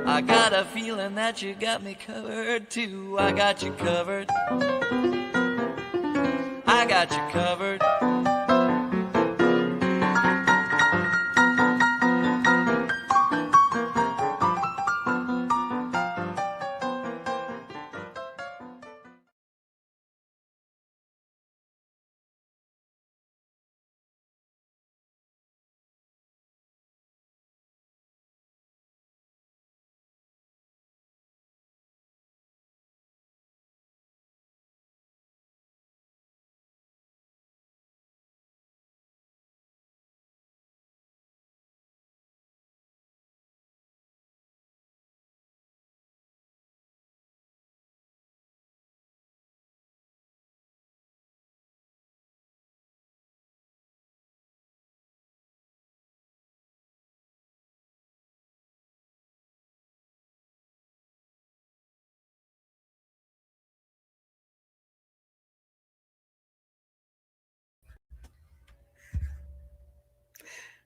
I got a feeling that you got me covered too. I got you covered. I got you covered.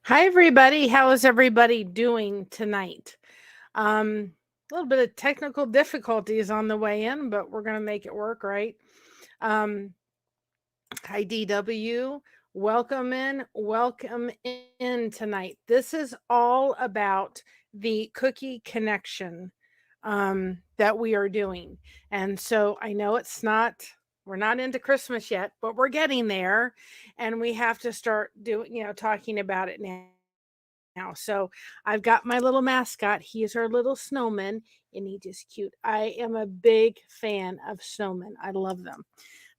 Hi, everybody. How is everybody doing tonight? A little bit of technical difficulties on the way in, but we're going to make it work, right? Um, Hi, DW. Welcome in tonight. This is all about the cookie connection that we are doing. And so I know we're not into Christmas yet, but we're getting there and we have to start doing, talking about it now. So I've got my little mascot. He is our little snowman and he just cute. I am a big fan of snowmen. I love them.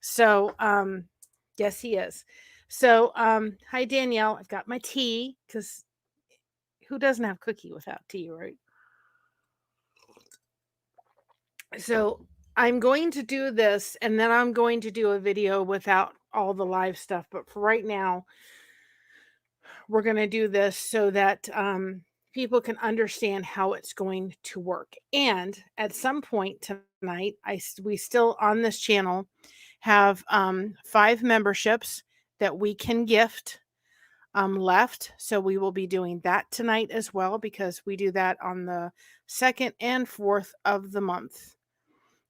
So, yes, he is. So, hi Danielle. I've got my tea because who doesn't have cookie without tea, right? So I'm going to do this and then I'm going to do a video without all the live stuff. But for right now, we're going to do this so that people can understand how it's going to work. And at some point tonight, we still on this channel have 5 memberships that we can gift left. So we will be doing that tonight as well because we do that on the 2nd and 4th of the month.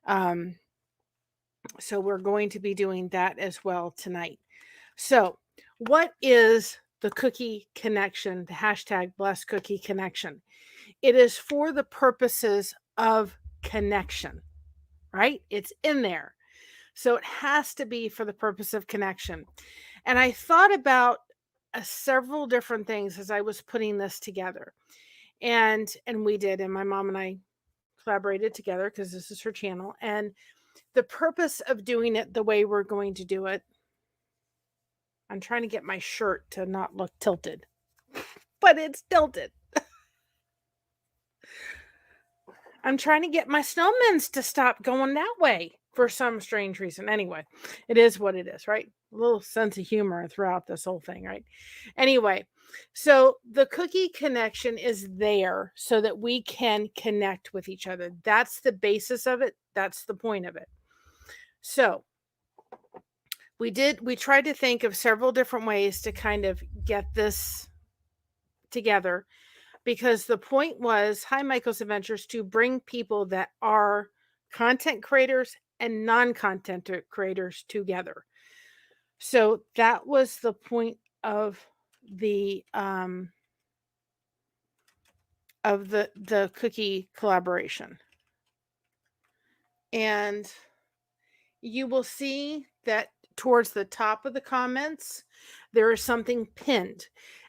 Um, so we're going to be doing that as well tonight. So, what is the cookie connection, the hashtag blessed cookie connection? It is for the purposes of connection, right? It's in there. So it has to be for the purpose of connection. And I thought about several different things as I was putting this together. And we did, and my mom and I collaborated together because this is her channel. And the purpose of doing it the way we're going to do it, I'm trying to get my shirt to not look tilted, but it's tilted. I'm trying to get my snowmans to stop going that way for some strange reason. Anyway, it is what it is, right? A little sense of humor throughout this whole thing, right? Anyway, so the cookie connection is there so that we can connect with each other. That's the basis of it. That's the point of it. So we tried to think of several different ways to kind of get this together because the point was Hi Michael's Adventures to bring people that are content creators and non-content creators together. So that was the point the um of the cookie collaboration. And you will see that towards the top of the comments there is something pinned,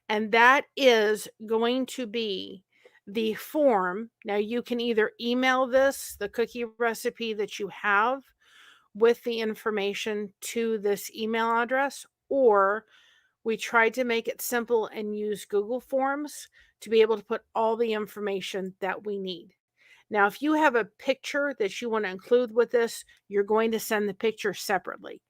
and that is going to be the form. Now you can either email the cookie recipe that you have with the information to this email address, or we tried to make it simple and use Google Forms to be able to put all the information that we need. Now, if you have a picture that you want to include with this, you're going to send the picture separately.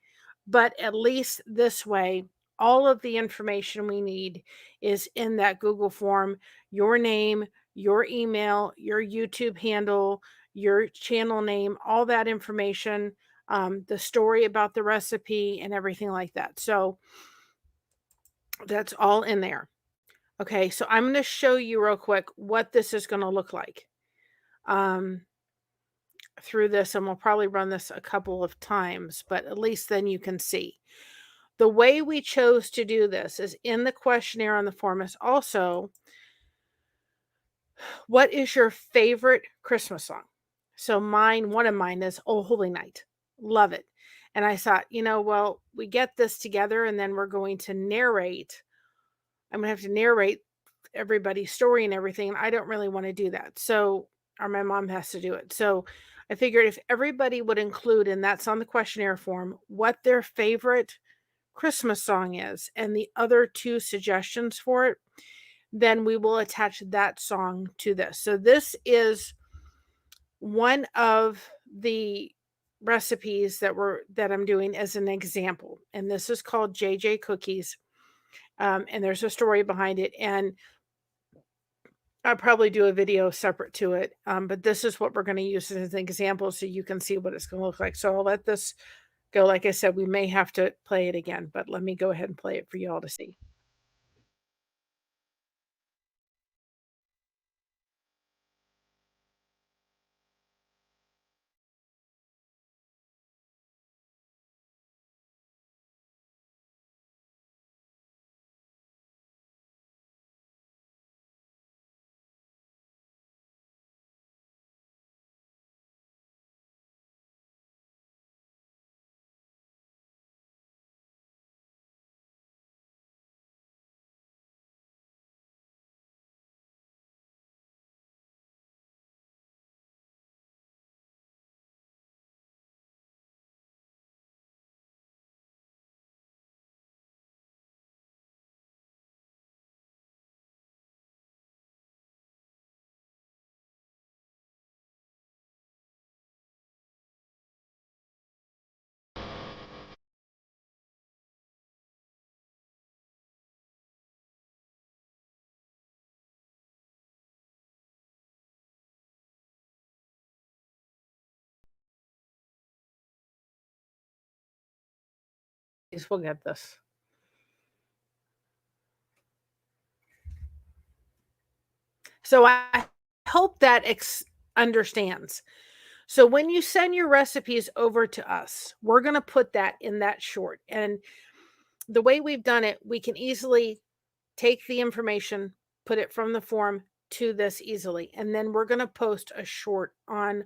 But at least this way, all of the information we need is in that Google form: your name, your email, your YouTube handle, your channel name, all that information, the story about the recipe, and everything like that. So that's all in there. Okay, so I'm going to show you real quick what this is going to look like. through this, and we'll probably run this a couple of times, but at least then you can see. The way we chose to do this is in the questionnaire on the form is also, what is your favorite Christmas song? So one of mine is Oh Holy Night. Love it. And I thought, well, we get this together and then we're going to narrate. I'm going to have to narrate everybody's story and everything. And I don't really want to do that. So, or my mom has to do it. So I figured if everybody would include, and that's on the questionnaire form, what their favorite Christmas song is and the other two suggestions for it, then we will attach that song to this. So this is one of the recipes that I'm doing as an example. And this is called JJ Cookies. And there's a story behind it. And I'll probably do a video separate to it. But this is what we're going to use as an example so you can see what it's going to look like. So I'll let this go. Like I said, we may have to play it again, but let me go ahead and play it for you all to see. We'll get this. So I hope that understands. So when you send your recipes over to us, we're going to put that in that short. And the way we've done it, we can easily take the information, put it from the form to this easily. And then we're going to post a short on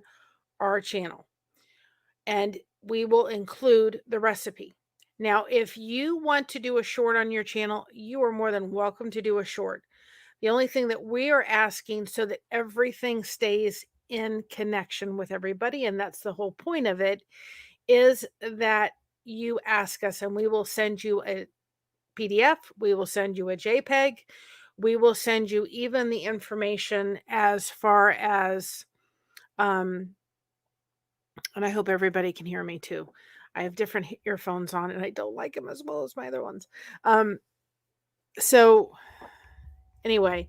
our channel. And we will include the recipe. Now, if you want to do a short on your channel, you are more than welcome to do a short. The only thing that we are asking so that everything stays in connection with everybody, and that's the whole point of it, is that you ask us and we will send you a PDF, we will send you a JPEG, we will send you even the information as far as, and I hope everybody can hear me too. I have different earphones on and I don't like them as well as my other ones. So anyway,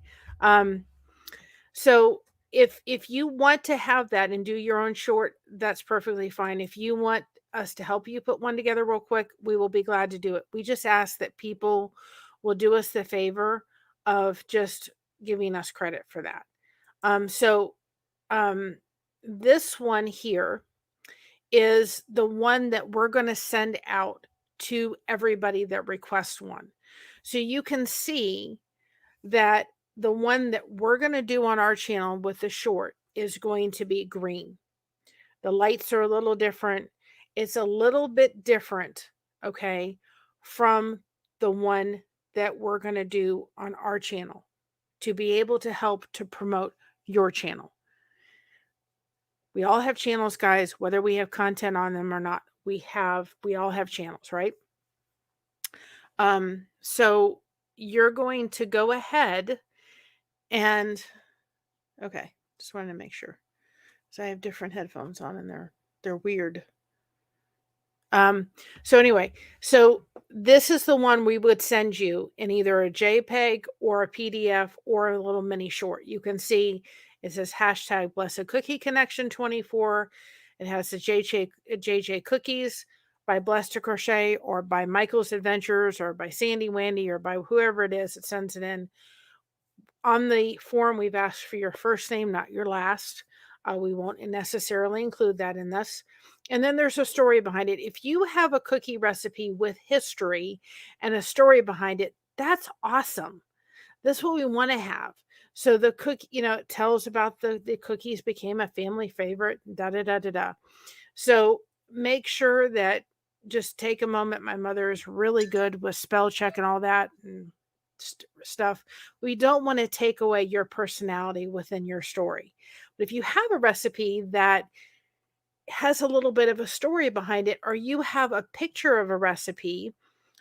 so if you want to have that and do your own short, that's perfectly fine. If you want us to help you put one together real quick, we will be glad to do it. We just ask that people will do us the favor of just giving us credit for that. So this one here is the one that we're going to send out to everybody that requests one. So you can see that the one that we're going to do on our channel with the short is going to be green. The lights are a little different. It's a little bit different, okay, from the one that we're going to do on our channel to be able to help to promote your channel. We all have channels, guys, whether we have content on them or not. We all have channels, right? So you're going to go ahead and okay, just wanted to make sure. So I have different headphones on and they're weird. So anyway, so this is the one we would send you in either a JPEG or a PDF or a little mini short. You can see it says hashtag Blessed Cookie Connection 24. It has the JJ Cookies by Blessed to Crochet or by Michael's Adventures or by Sandy Wandy or by whoever it is that sends it in. On the form, we've asked for your first name, not your last. We won't necessarily include that in this. And then there's a story behind it. If you have a cookie recipe with history and a story behind it, that's awesome. That's what we want to have. So the cookie, it tells about the cookies became a family favorite, da da da da da. So make sure that just take a moment. My mother is really good with spell check and all that and stuff. We don't want to take away your personality within your story. But if you have a recipe that has a little bit of a story behind it, or you have a picture of a recipe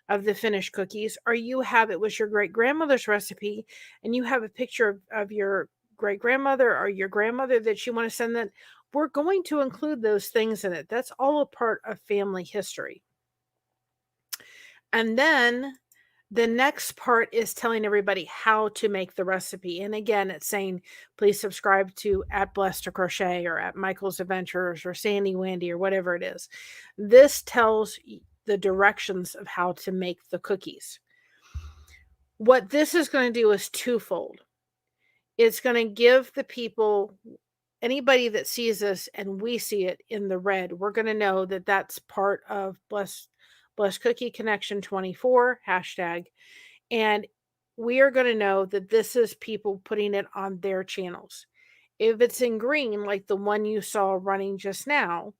of the finished cookies, or you have it was your great grandmother's recipe and you have a picture of your great grandmother or your grandmother that you want to send, that we're going to include those things in it. That's all a part of family history. And then the next part is telling everybody how to make the recipe. And again, it's saying, please subscribe to at Blessed to Crochet or at Michael's Adventures or Sandy Wandy or whatever it is. This tells the directions of how to make the cookies. What this is going to do is twofold. It's going to give the people, anybody that sees this and we see it in the red, we're going to know that that's part of Blessed Cookie Connection 24 hashtag. And we are going to know that this is people putting it on their channels. If it's in green, like the one you saw running just now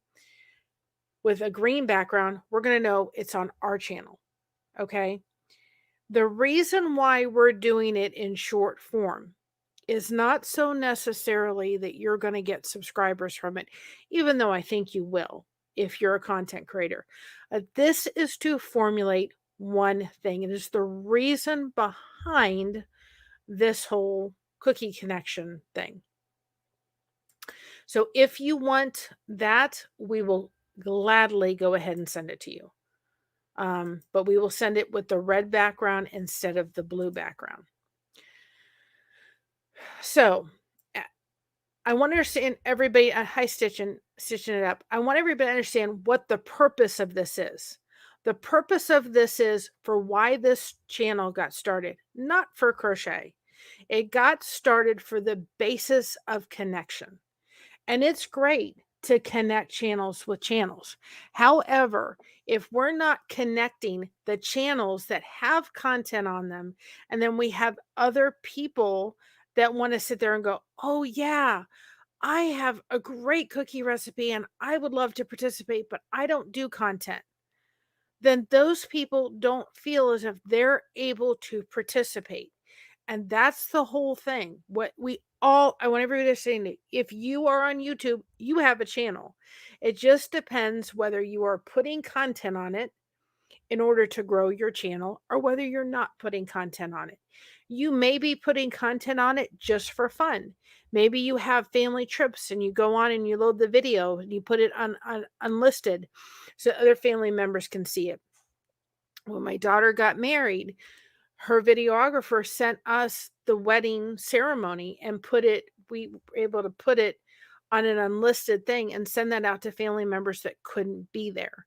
with a green background, we're going to know it's on our channel. Okay. The reason why we're doing it in short form is not so necessarily that you're going to get subscribers from it, even though I think you will if you're a content creator. This is to formulate one thing. It is the reason behind this whole cookie connection thing. So if you want that, we will gladly go ahead and send it to you. But we will send it with the red background instead of the blue background. So I want to understand everybody. Hi, stitching it up. I want everybody to understand what the purpose of this is. The purpose of this is for why this channel got started, not for crochet. It got started for the basis of connection. And it's great to connect channels with channels. However, if we're not connecting the channels that have content on them, and then we have other people that want to sit there and go, oh, yeah, I have a great cookie recipe and I would love to participate, but I don't do content, then those people don't feel as if they're able to participate. And that's the whole thing. I want everybody to say, if you are on YouTube, you have a channel. It just depends whether you are putting content on it in order to grow your channel or whether you're not putting content on it. You may be putting content on it just for fun. Maybe you have family trips and you go on and you load the video and you put it on unlisted so other family members can see it. When my daughter got married, her videographer sent us the wedding ceremony and we were able to put it on an unlisted thing and send that out to family members that couldn't be there.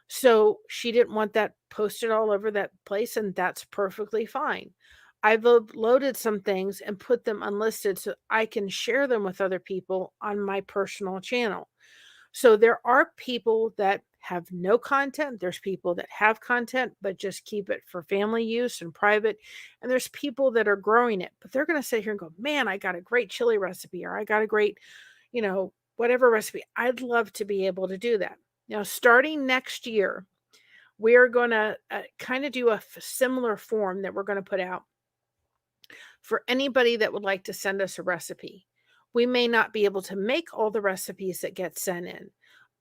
So she didn't want that posted all over that place, and that's perfectly fine. I've loaded some things and put them unlisted so I can share them with other people on my personal channel. So there are people that have no content. There's people that have content, but just keep it for family use and private. And there's people that are growing it, but they're going to sit here and go, man, I got a great chili recipe, or I got a great, whatever recipe. I'd love to be able to do that. Now, starting next year, we are going to kind of do a similar form that we're going to put out for anybody that would like to send us a recipe. We may not be able to make all the recipes that get sent in,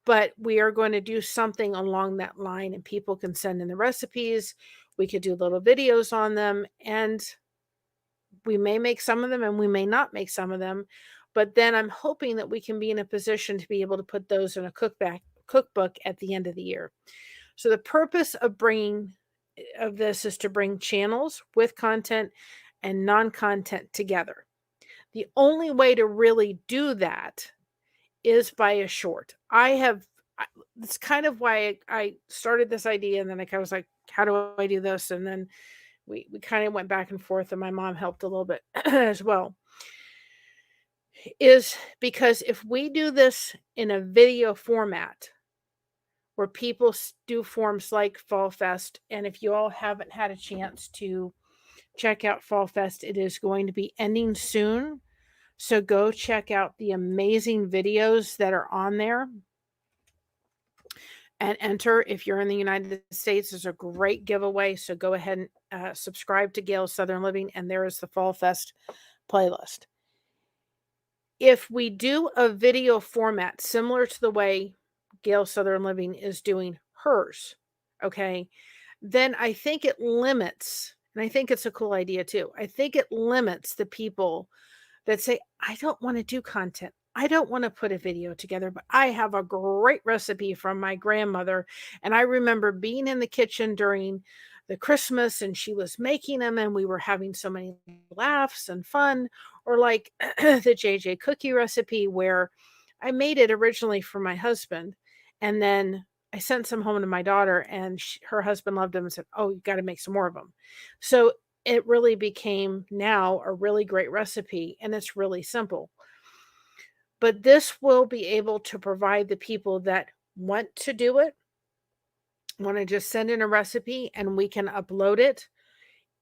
but we are going to do something along that line, and people can send in the recipes. We could do little videos on them, and we may make some of them and we may not make some of them. But then I'm hoping that we can be in a position to be able to put those in a cookbook at the end of the year. So the purpose of this is to bring channels with content and non-content together. The only way to really do that is by a short. It's kind of why I started this idea, and then I was like, how do I do this? And then we kind of went back and forth, and my mom helped a little bit as well. is because if we do this in a video format where people do forms like Fall Fest, and if you all haven't had a chance to check out Fall Fest, it is going to be ending soon. So go check out the amazing videos that are on there and enter. If you're in the United States, there's a great giveaway. So go ahead and subscribe to Gail's Southern Living, and there is the Fall Fest playlist. If we do a video format similar to the way Gail Southern Living is doing hers, okay, then I think it limits, and I think it's a cool idea too. I think it limits the people that say, I don't want to do content. I don't want to put a video together, but I have a great recipe from my grandmother. And I remember being in the kitchen during the Christmas and she was making them and we were having so many laughs and fun. Or like the JJ cookie recipe where I made it originally for my husband and then I sent some home to my daughter and her husband loved them and said, oh, you got to make some more of them. So it really became now a really great recipe and it's really simple. But this will be able to provide the people that want to do it, want to just send in a recipe and we can upload it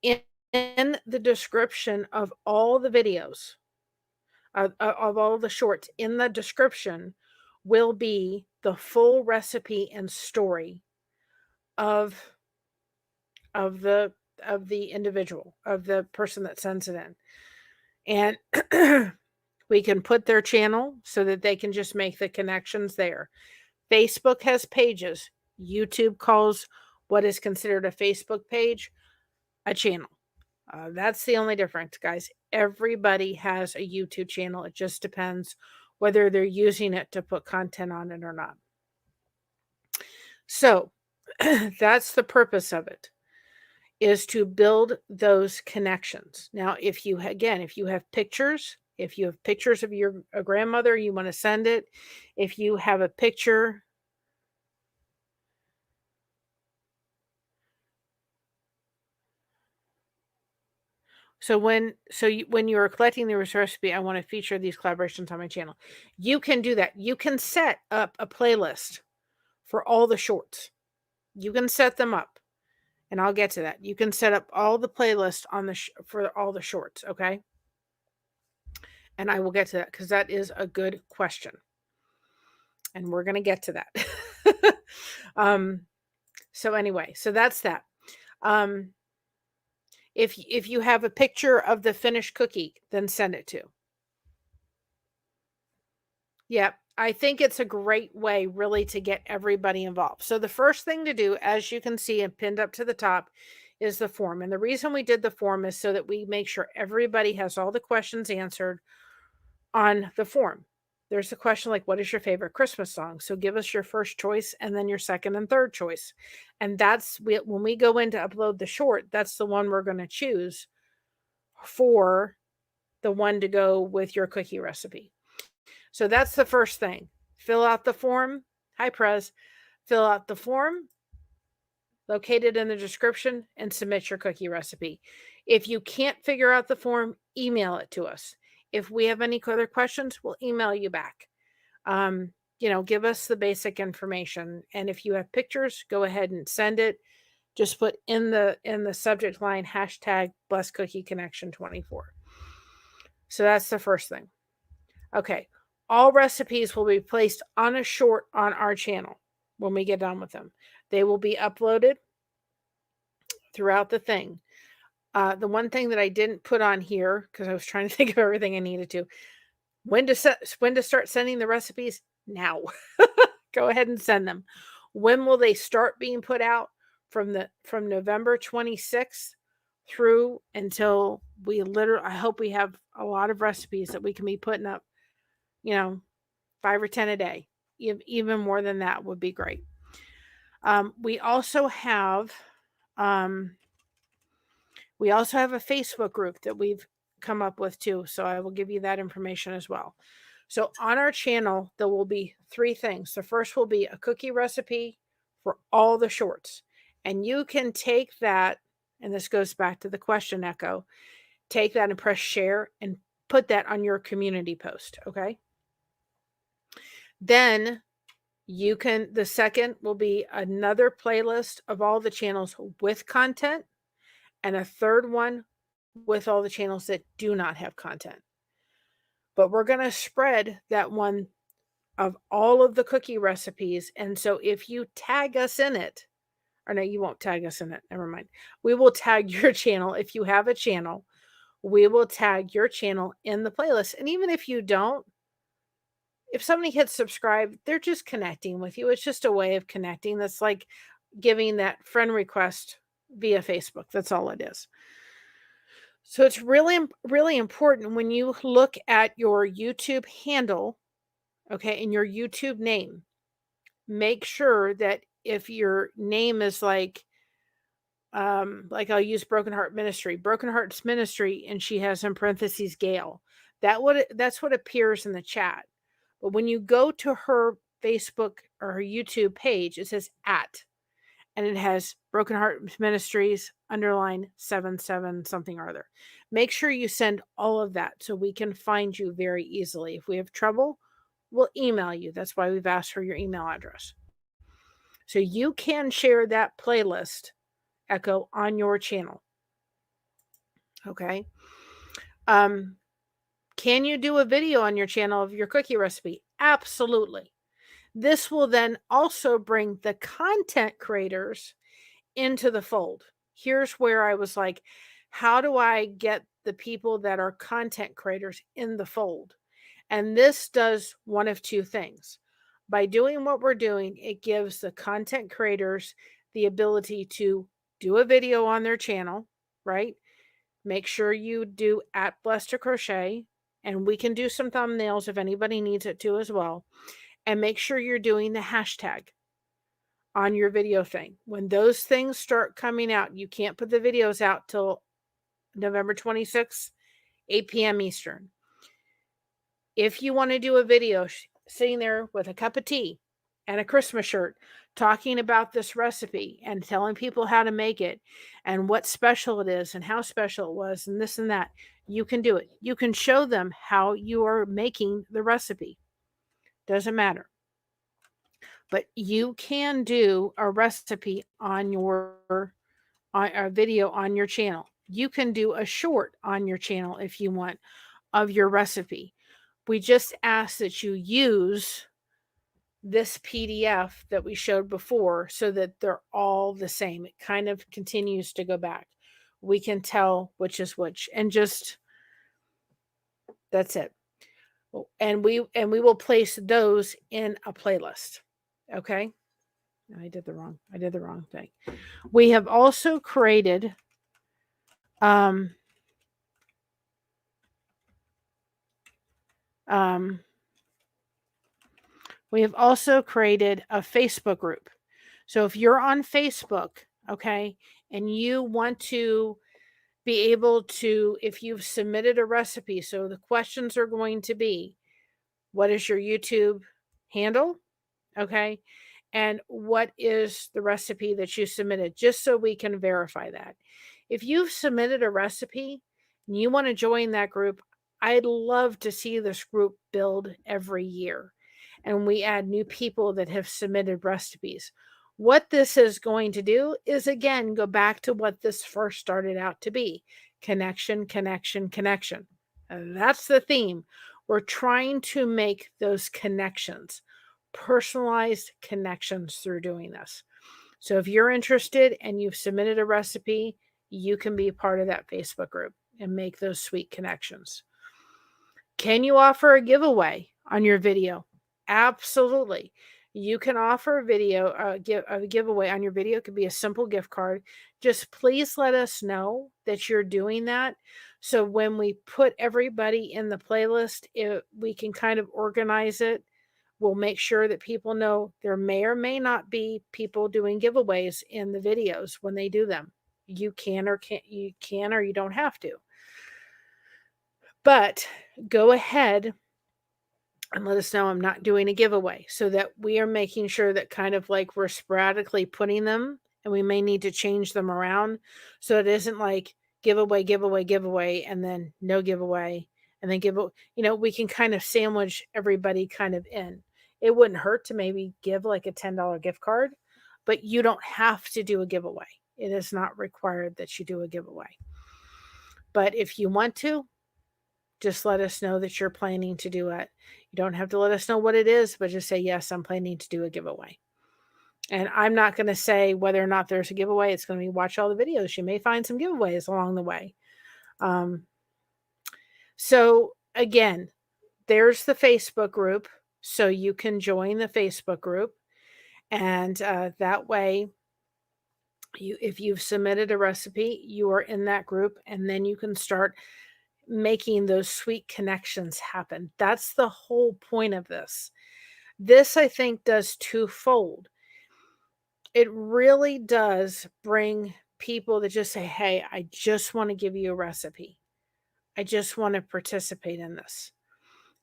in the description of all the videos, of all the shorts. In the description will be the full recipe and story of the individual, of the person that sends it in. And we can put their channel so that they can just make the connections there. Facebook has pages. YouTube calls what is considered a Facebook page a channel. That's the only difference, guys. Everybody has a YouTube channel. It just depends whether they're using it to put content on it or not. So that's the purpose of it, is to build those connections. Now, if you have pictures, if you have pictures of your grandmother, you want to send it. If you have a picture, when you are collecting the recipe, I want to feature these collaborations on my channel. You can do that. You can set up a playlist for all the shorts. You can set them up, and I'll get to that. You can set up all the playlists on for all the shorts, okay? And I will get to that because that is a good question. And we're going to get to that. So anyway, so that's that. If you have a picture of the finished cookie, then send it to. Yeah, I think it's a great way really to get everybody involved. So the first thing to do, as you can see and pinned up to the top, is the form. And the reason we did the form is so that we make sure everybody has all the questions answered on the form. There's a question like, what is your favorite Christmas song? So give us your first choice and then your second and third choice. And when we go in to upload the short, that's the one we're going to choose for the one to go with your cookie recipe. So that's the first thing. Fill out the form. Hi, Prez. Fill out the form located in the description and submit your cookie recipe. If you can't figure out the form, email it to us. If we have any other questions, we'll email you back. Give us the basic information. And if you have pictures, go ahead and send it. Just put in the subject line hashtag Blessed Cookie Connection 24. So that's the first thing. Okay. All recipes will be placed on a short on our channel when we get done with them. They will be uploaded throughout the thing. The one thing that I didn't put on here, because I was trying to think of everything I needed to, when to start sending the recipes? Now. Go ahead and send them. When will they start being put out? From November 26th through until I hope we have a lot of recipes that we can be putting up, 5 or 10 a day. Even more than that would be great. We also have a Facebook group that we've come up with too. So I will give you that information as well. So on our channel, there will be 3 things. The first will be a cookie recipe for all the shorts. And you can take that, and this goes back to the question echo, take that and press share and put that on your community post, okay? Then you can, the second will be another playlist of all the channels with content, and a third one with all the channels that do not have content. But we're going to spread that one of all of the cookie recipes. And so if you tag us in it, or no, you won't tag us in it. Never mind. We will tag your channel. If you have a channel, we will tag your channel in the playlist. And even if you don't, if somebody hits subscribe, they're just connecting with you. It's just a way of connecting. That's like giving that friend request via Facebook. That's all it is. So it's really, really important when you look at your YouTube handle, okay, and your YouTube name, make sure that if your name is like I'll use Broken Heart Ministry, Broken Hearts Ministry, and she has in parentheses Gail. That's what appears in the chat. But when you go to her Facebook or her YouTube page, it says @ and it has Broken Heart Ministries _77 something or other. Make sure you send all of that so we can find you very easily. If we have trouble, we'll email you. That's why we've asked for your email address. So you can share that playlist, Echo, on your channel. Okay. Can you do a video on your channel of your cookie recipe? Absolutely. This will then also bring the content creators into the fold. Here's where I was like, how do I get the people that are content creators in the fold? And this does one of two things. By doing what we're doing, it gives the content creators the ability to do a video on their channel, right? Make sure you do @blessed2crochet, and we can do some thumbnails if anybody needs it to as well. And make sure you're doing the hashtag on your video thing. When those things start coming out, you can't put the videos out till November 26th, 8 p.m. Eastern. If you want to do a video sitting there with a cup of tea and a Christmas shirt talking about this recipe and telling people how to make it and what special it is and how special it was and this and that, you can do it. You can show them how you are making the recipe. Doesn't matter. But you can do a recipe on a video on your channel. You can do a short on your channel if you want of your recipe. We just ask that you use this PDF that we showed before so that they're all the same. It kind of continues to go back. We can tell which is which, and just that's it. And we will place those in a playlist. Okay? I did the wrong thing. We have also created we have also created a Facebook group. So if you're on Facebook, okay, and you want to be able to, if you've submitted a recipe, so the questions are going to be, what is your YouTube handle? Okay. And what is the recipe that you submitted? Just so we can verify that. If you've submitted a recipe and you want to join that group, I'd love to see this group build every year. And we add new people that have submitted recipes. What this is going to do is, again, go back to what this first started out to be: connection, connection, connection. And that's the theme. We're trying to make those connections, personalized connections through doing this. So if you're interested and you've submitted a recipe, you can be part of that Facebook group and make those sweet connections. Can you offer a giveaway on your video? Absolutely. You can offer a giveaway on your video. It could be a simple gift card. Just please let us know that you're doing that. So when we put everybody in the playlist, we can kind of organize it. We'll make sure that people know there may or may not be people doing giveaways in the videos when they do them. You can or you don't have to. But go ahead and let us know I'm not doing a giveaway, so that we are making sure that kind of like we're sporadically putting them, and we may need to change them around. So it isn't like giveaway, giveaway, giveaway, and then no giveaway, and then we can kind of sandwich everybody kind of in. It wouldn't hurt to maybe give like a $10 gift card, but you don't have to do a giveaway. It is not required that you do a giveaway. But if you want to, just let us know that you're planning to do it. You don't have to let us know what it is, but just say, yes, I'm planning to do a giveaway. And I'm not going to say whether or not there's a giveaway. It's going to be watch all the videos. You may find some giveaways along the way. So again, there's the Facebook group. So you can join the Facebook group. And that way, if you've submitted a recipe, you are in that group. And then you can start making those sweet connections happen. That's the whole point of this. This, I think, does twofold. It really does bring people that just say, hey, I just want to give you a recipe. I just want to participate in this.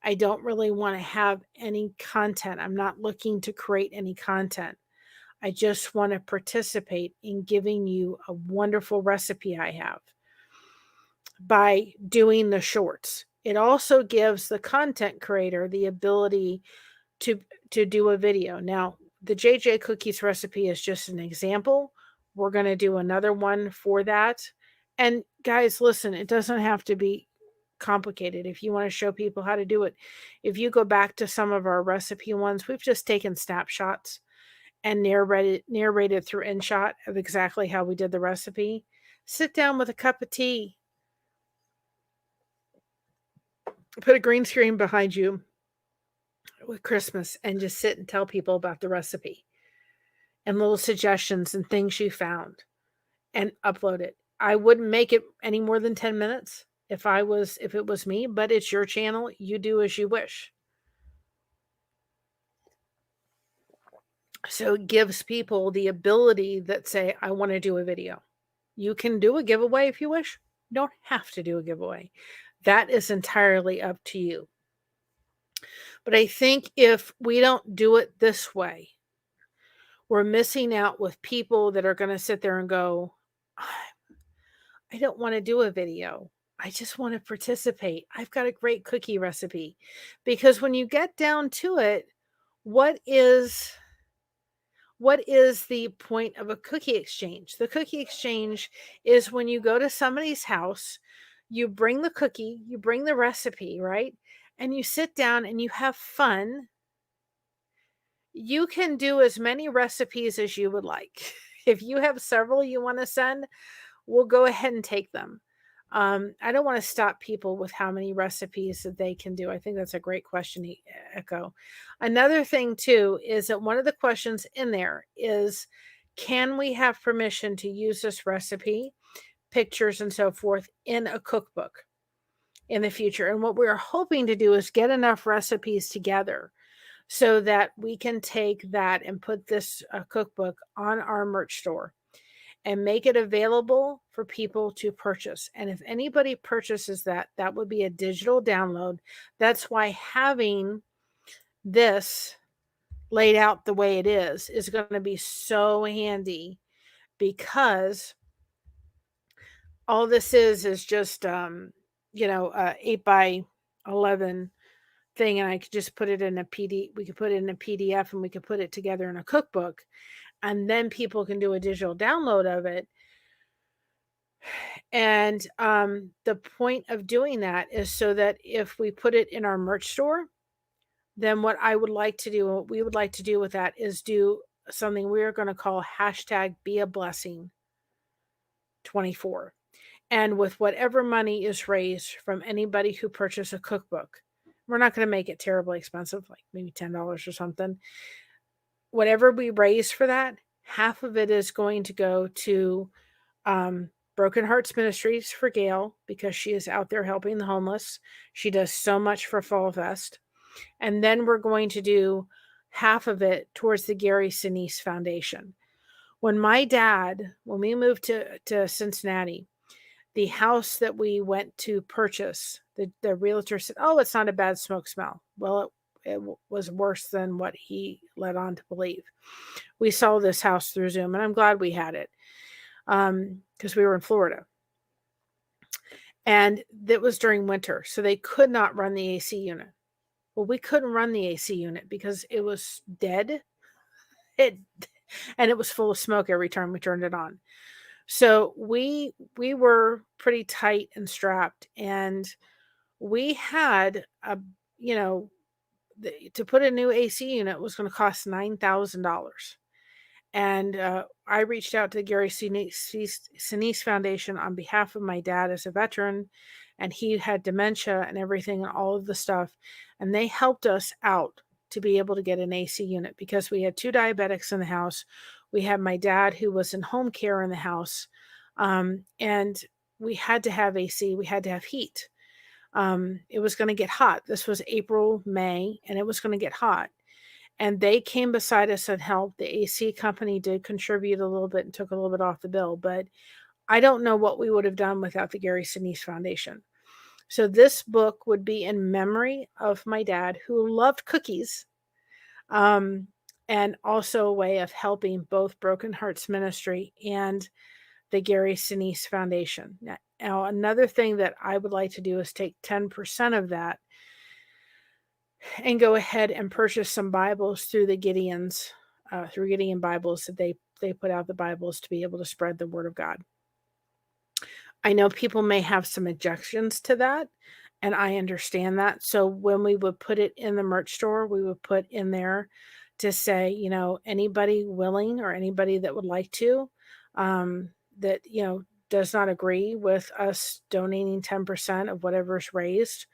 I don't really want to have any content. I'm not looking to create any content. I just want to participate in giving you a wonderful recipe I have by doing the shorts. It also gives the content creator the ability to do a video. Now, the JJ Cookies recipe is just an example. We're going to do another one for that. And guys, listen, it doesn't have to be complicated. If you want to show people how to do it, if you go back to some of our recipe ones, we've just taken snapshots and narrated through InShot of exactly how we did the recipe. Sit down with a cup of tea, put a green screen behind you with Christmas, and just sit and tell people about the recipe and little suggestions and things you found, and upload it. I wouldn't make it any more than 10 minutes if it was me, but it's your channel. You do as you wish. So it gives people the ability that say, I want to do a video. You can do a giveaway if you wish. You don't have to do a giveaway. That is entirely up to you. But I think if we don't do it this way, we're missing out with people that are going to sit there and go, I don't want to do a video. I just want to participate. I've got a great cookie recipe. Because when you get down to it, what is the point of a cookie exchange? The cookie exchange is when you go to somebody's house, you bring the cookie, you bring the recipe, right? And you sit down and you have fun. You can do as many recipes as you would like. If you have several you want to send, we'll go ahead and take them. I don't want to stop people with how many recipes that they can do. I think that's a great question, Echo. Another thing, too, is that one of the questions in there is, can we have permission to use this recipe, pictures, and so forth in a cookbook in the future? And what we're hoping to do is get enough recipes together so that we can take that and put this cookbook on our merch store and make it available for people to purchase. And if anybody purchases that, that would be a digital download. That's why having this laid out the way it is going to be so handy, because all this is just, 8 by 11 thing. And I could just put it in a PD. We could put it in a PDF and we could put it together in a cookbook. And then people can do a digital download of it. And the point of doing that is so that if we put it in our merch store, then what we would like to do with that is do something we're going to call #BeABlessing24. And with whatever money is raised from anybody who purchased a cookbook, we're not going to make it terribly expensive, like maybe $10 or something. Whatever we raise for that, half of it is going to go to Broken Hearts Ministries for Gail, because she is out there helping the homeless. She does so much for Fall Fest. And then we're going to do half of it towards the Gary Sinise Foundation. When we moved to Cincinnati, the house that we went to purchase, the realtor said, oh, it's not a bad smoke smell. Well, it was worse than what he led on to believe. We saw this house through Zoom, and I'm glad we had it, because we were in Florida. And that was during winter, so they could not run the AC unit. Well, we couldn't run the AC unit because it was dead. It and it was full of smoke every time we turned it on. So we were pretty tight and strapped, and we had a, you know, to put a new AC unit was going to cost $9,000. And I reached out to the Gary Sinise Foundation on behalf of my dad as a veteran, and he had dementia and everything and all of the stuff. And they helped us out to be able to get an AC unit because we had 2 diabetics in the house. We had my dad who was in home care in the house. And we had to have AC, we had to have heat. It was going to get hot. This was April, May, and it was going to get hot. And they came beside us and helped. The AC company did contribute a little bit and took a little bit off the bill, but I don't know what we would have done without the Gary Sinise Foundation. So this book would be in memory of my dad, who loved cookies, and also a way of helping both Broken Hearts Ministry and the Gary Sinise Foundation. Now, another thing that I would like to do is take 10% of that and go ahead and purchase some Bibles through the Gideons, through Gideon Bibles, that they put out the Bibles to be able to spread the word of God. I know people may have some objections to that, and I understand that. So when we would put it in the merch store, we would put in there to say, anybody willing or anybody that would like to, that, does not agree with us donating 10% of whatever's raised,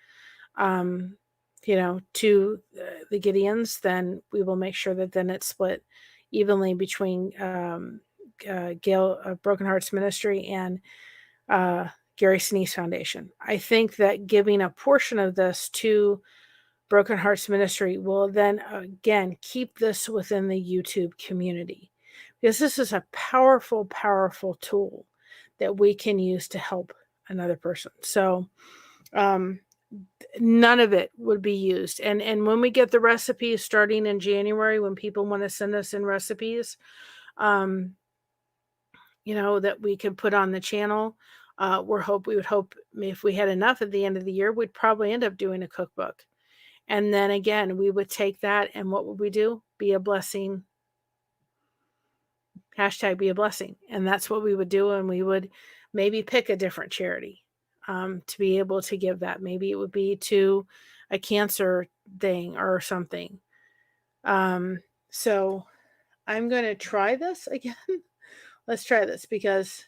to the Gideons, then we will make sure that then it's split evenly between Broken Hearts Ministry and Gary Sinise Foundation. I think that giving a portion of this to Broken Hearts Ministry will then again keep this within the YouTube community, because this is a powerful, powerful tool that we can use to help another person. So none of it would be used. And when we get the recipes starting in January, when people want to send us in recipes, that we could put on the channel, we would hope if we had enough at the end of the year, we'd probably end up doing a cookbook. And then again, we would take that, and what would we do? Be a blessing. Hashtag be a blessing. And that's what we would do. And we would maybe pick a different charity to be able to give that. Maybe it would be to a cancer thing or something. So I'm going to try this again. Let's try this, because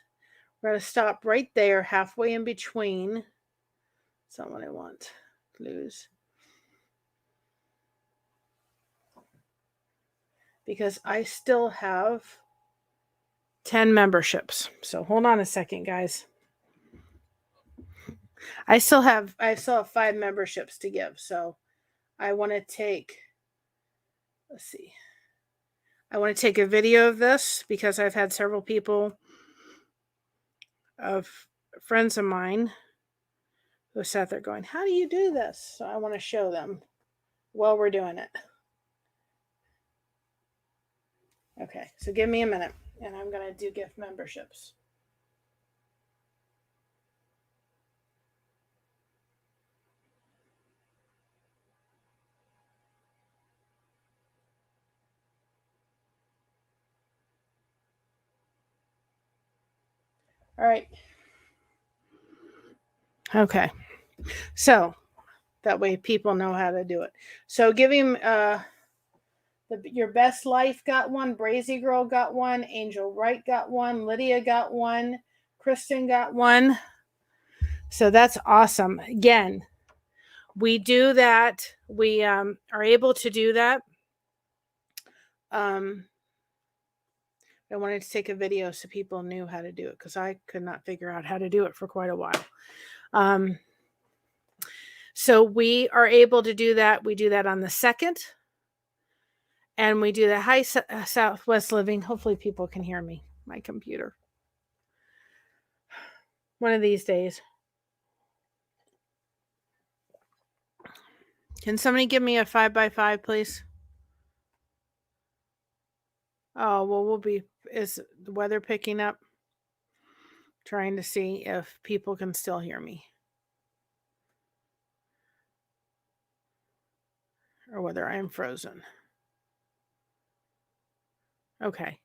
we're going to stop right there, halfway in between. That's not what I want. Lose. Because I still have 10 memberships. So hold on a second, guys. I still have 5 memberships to give. So I want to take, let's see. I want to take a video of this because I've had several people, of friends of mine, who sat there going, how do you do this? So I want to show them while we're doing it. Okay, so give me a minute, and I'm going to do gift memberships. All right. Okay. So that way people know how to do it. So give him Your Best Life got one, Brazy Girl got one, Angel Wright got one, Lydia got one, Kristen got one. So that's awesome. Again, we do that. We are able to do that. I wanted to take a video so people knew how to do it, because I could not figure out how to do it for quite a while. So we are able to do that. We do that on the 2nd. And we do the High Southwest Living. Hopefully people can hear me, my computer. One of these days. Can somebody give me a 5x5, please? Oh, well, is the weather picking up? Trying to see if people can still hear me. or whether I am frozen. Okay.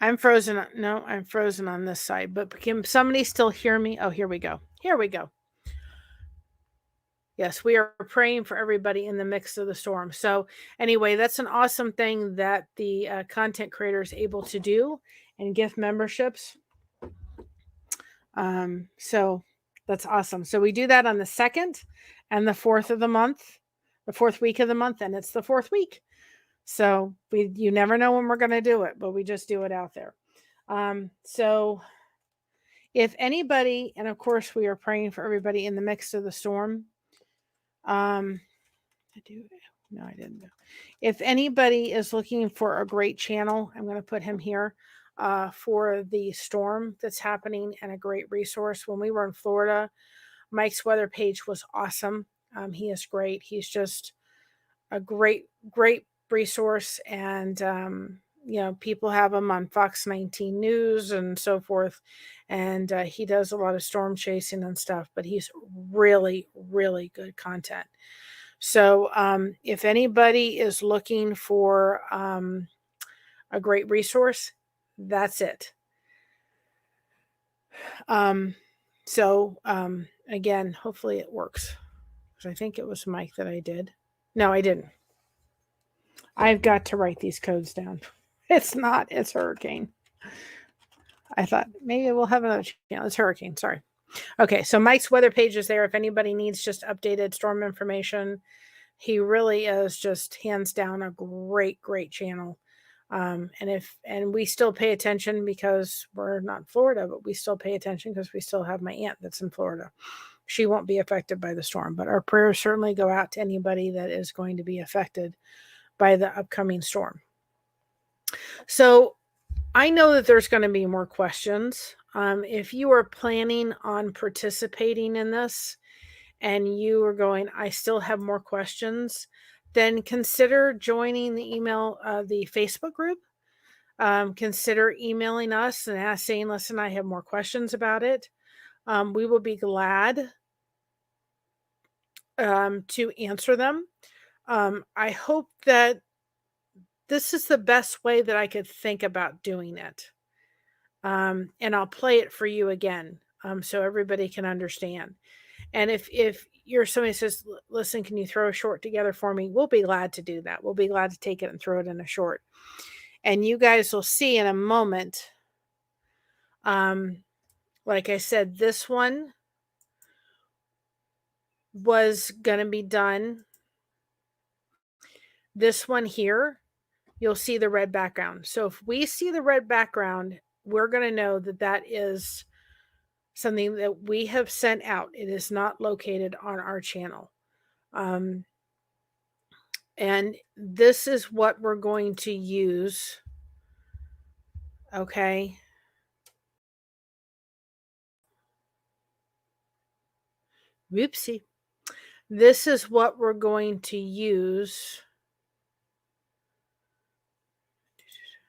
I'm frozen. No, I'm frozen on this side, but can somebody still hear me? Oh, here we go. Here we go. Yes, we are praying for everybody in the midst of the storm. So, anyway, that's an awesome thing that the content creator is able to do and gift memberships. So that's awesome. So we do that on the 2nd and the 4th of the month, the 4th week of the month, and it's the 4th week. So you never know when we're going to do it, but we just do it out there. So if anybody, and of course we are praying for everybody in the midst of the storm. I didn't know. If anybody is looking for a great channel, I'm going to put him here for the storm that's happening, and a great resource. When we were in Florida, Mike's weather page was awesome. He is great. He's just a great resource. And, people have him on Fox 19 News and so forth. And he does a lot of storm chasing and stuff, but he's really, really good content. So if anybody is looking for a great resource, that's it. Again, hopefully it works. Because I think it was Mike that I did. No, I didn't. I've got to write these codes down. It's Hurricane. I thought maybe we'll have another channel. It's Hurricane. Sorry. Okay, so Mike's weather page is there. If anybody needs just updated storm information, he really is just hands down a great channel. And we still pay attention because we're not in Florida, but we still pay attention because we still have my aunt that's in Florida. She won't be affected by the storm, but our prayers certainly go out to anybody that is going to be affected by the upcoming storm. So I know that there's going to be more questions. If you are planning on participating in this and you are going, I still have more questions, then consider joining the Facebook group. Consider emailing us and saying, listen, I have more questions about it. We will be glad to answer them. I hope that this is the best way that I could think about doing it. And I'll play it for you again so everybody can understand. And if you're somebody who says, listen, can you throw a short together for me? We'll be glad to do that. We'll be glad to take it and throw it in a short. And you guys will see in a moment. Like I said, this one was going to be done. This one here, you'll see the red background. So if we see the red background, we're going to know that that is something that we have sent out. It is not located on our channel. And this is what we're going to use. Okay. Whoopsie. This is what we're going to use.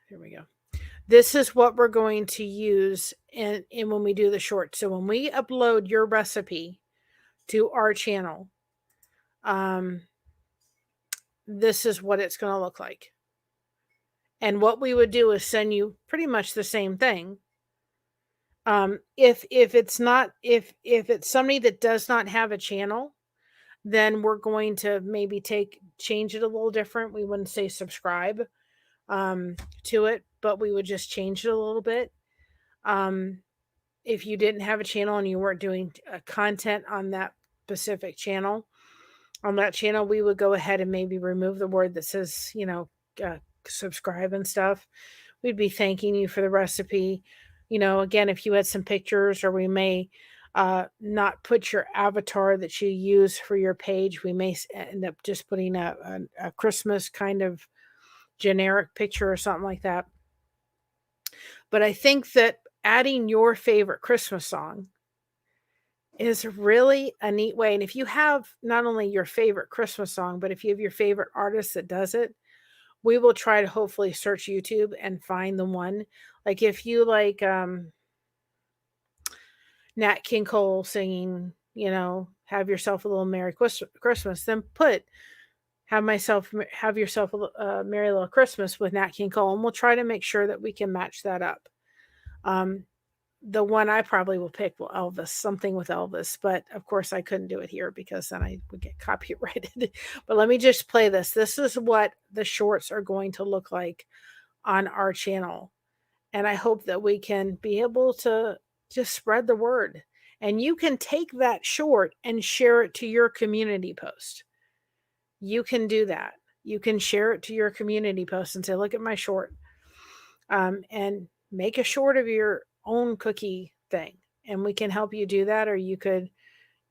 Here we go. This is what we're going to use in when we do the short. So when we upload your recipe to our channel, this is what it's going to look like. And what we would do is send you pretty much the same thing. If it's somebody that does not have a channel, then we're going to maybe change it a little different. We wouldn't say subscribe to it, but we would just change it a little bit. If you didn't have a channel and you weren't doing content on that specific channel, we would go ahead and maybe remove the word that says, subscribe and stuff. We'd be thanking you for the recipe. Again, if you had some pictures, or we may not put your avatar that you use for your page. We may end up just putting a Christmas kind of generic picture or something like that. But I think that adding your favorite Christmas song is really a neat way. And if you have not only your favorite Christmas song, but if you have your favorite artist that does it, we will try to hopefully search YouTube and find the one. Like if you like Nat King Cole singing, have yourself a little Merry Christmas, then put have yourself a merry little Christmas with Nat King Cole, and we'll try to make sure that we can match that up. The one I probably will pick will Elvis, something with Elvis, but of course I couldn't do it here because then I would get copyrighted. But let me just play this. This is what the shorts are going to look like on our channel. And I hope that we can be able to just spread the word. And you can take that short and share it to your community post. You can do that. You can share it to your community post and say, look at my short. And make a short of your own cookie thing. And we can help you do that, or you could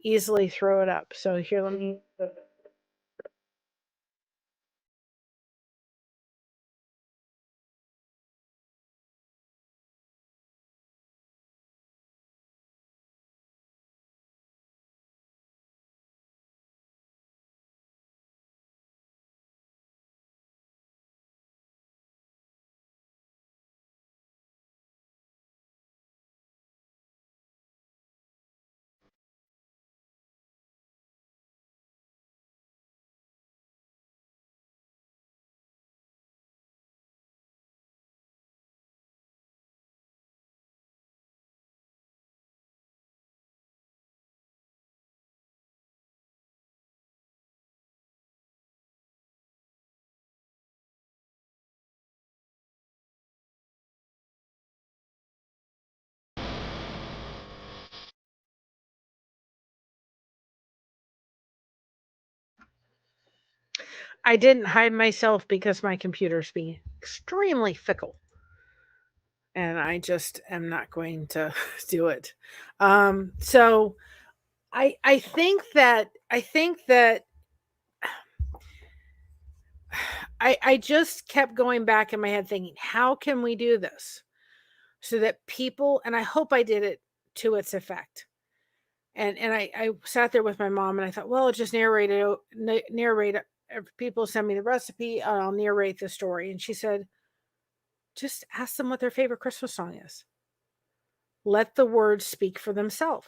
easily throw it up. So here, let me. I didn't hide myself because my computer's being extremely fickle. And I just am not going to do it. So I think that I just kept going back in my head thinking, how can we do this so that people, and I hope I did it to its effect. And I sat there with my mom and I thought, well, I'll just narrate it. If people send me the recipe, I'll narrate the story. And she said, just ask them what their favorite Christmas song is. Let the words speak for themselves.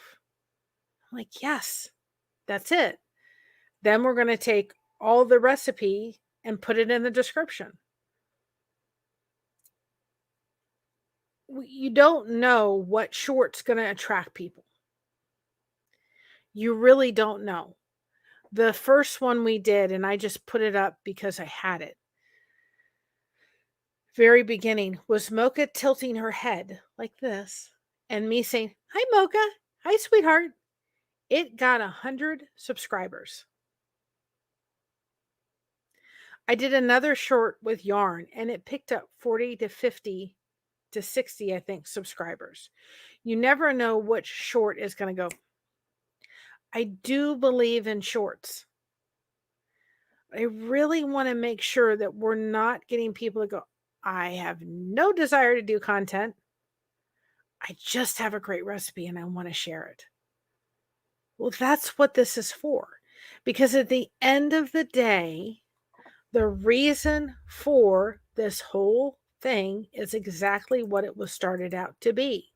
I'm like, yes, that's it. Then we're going to take all the recipe and put it in the description. You don't know what short's going to attract people. You really don't know. The first one we did, and I just put it up because I had it. Very beginning was Mocha tilting her head like this and me saying, "Hi, Mocha. Hi, sweetheart." It got 100 subscribers. I did another short with yarn and it picked up 40 to 50 to 60, I think, subscribers. You never know which short is going to go. I do believe in shorts. I really want to make sure that we're not getting people to go, I have no desire to do content. I just have a great recipe and I want to share it. Well, that's what this is for. Because at the end of the day, the reason for this whole thing is exactly what it was started out to be.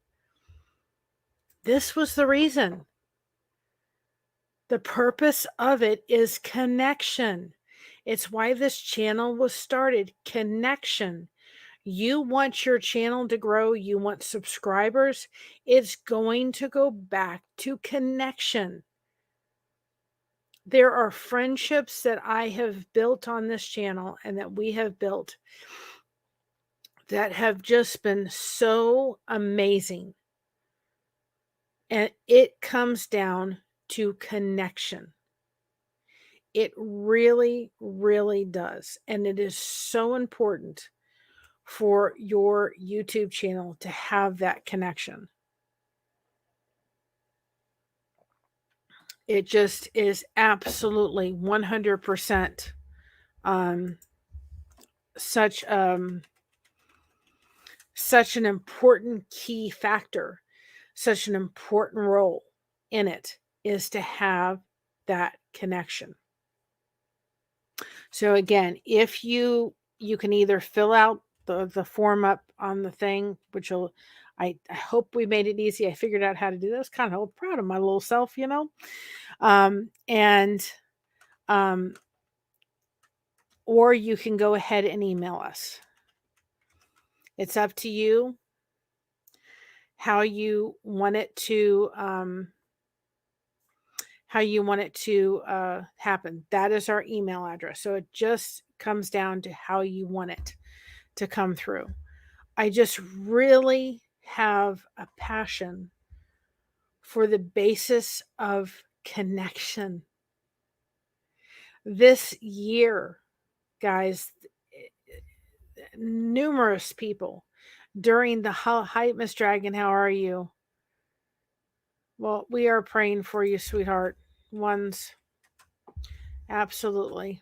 This was the reason. The purpose of it is connection. It's why this channel was started. Connection. You want your channel to grow, you want subscribers, it's going to go back to connection. There are friendships that I have built on this channel and that we have built that have just been so amazing. And it comes down to connection. It really, really does. And it is so important for your YouTube channel to have that connection. It just is absolutely 100% such such an important key factor, such an important role in it is to have that connection. So again, if you can either fill out the form up on the thing, which will I hope we made it easy. I figured out how to do this. Kind of proud of my little self, you know. And or you can go ahead and email us. It's up to you how you want it to happen. That is our email address. So it just comes down to how you want it to come through. I just really have a passion for the basis of connection. This year, guys, numerous people during the hi, Miss Dragon, how are you? Well, we are praying for you, sweetheart. Ones, absolutely.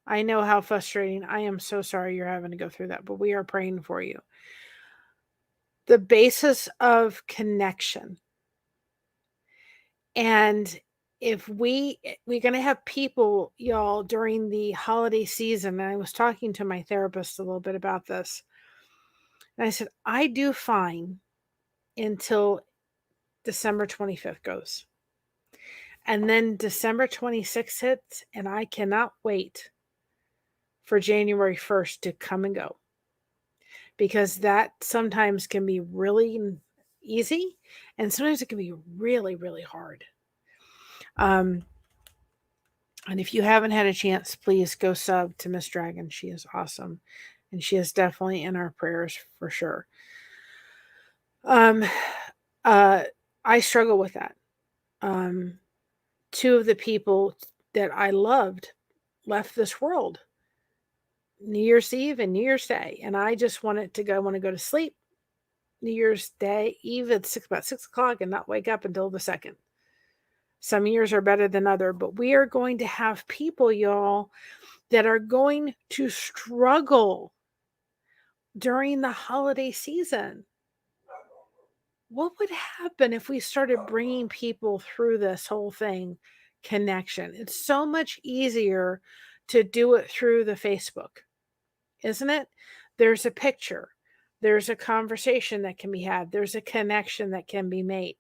I know how frustrating. I am so sorry you're having to go through that, but we are praying for you. The basis of connection. And if we're going to have people, y'all, during the holiday season, and I was talking to my therapist a little bit about this, and I said, I do fine until December 25th goes. And then December 26th hits, and I cannot wait for January 1st to come and go. Because that sometimes can be really easy, and sometimes it can be really, really hard. And if you haven't had a chance, please go sub to Miss Dragon. She is awesome, and she is definitely in our prayers for sure. I struggle with that. Two of the people that I loved left this world New Year's Eve and New Year's Day, and I just wanted to go. I want to go to sleep New Year's Day Eve at about 6 o'clock and not wake up until the 2nd. Some years are better than other, but we are going to have people, y'all, that are going to struggle during the holiday season. What would happen if we started bringing people through this whole thing? Connection. It's so much easier to do it through the Facebook, isn't it? There's a picture. There's a conversation that can be had. There's a connection that can be made.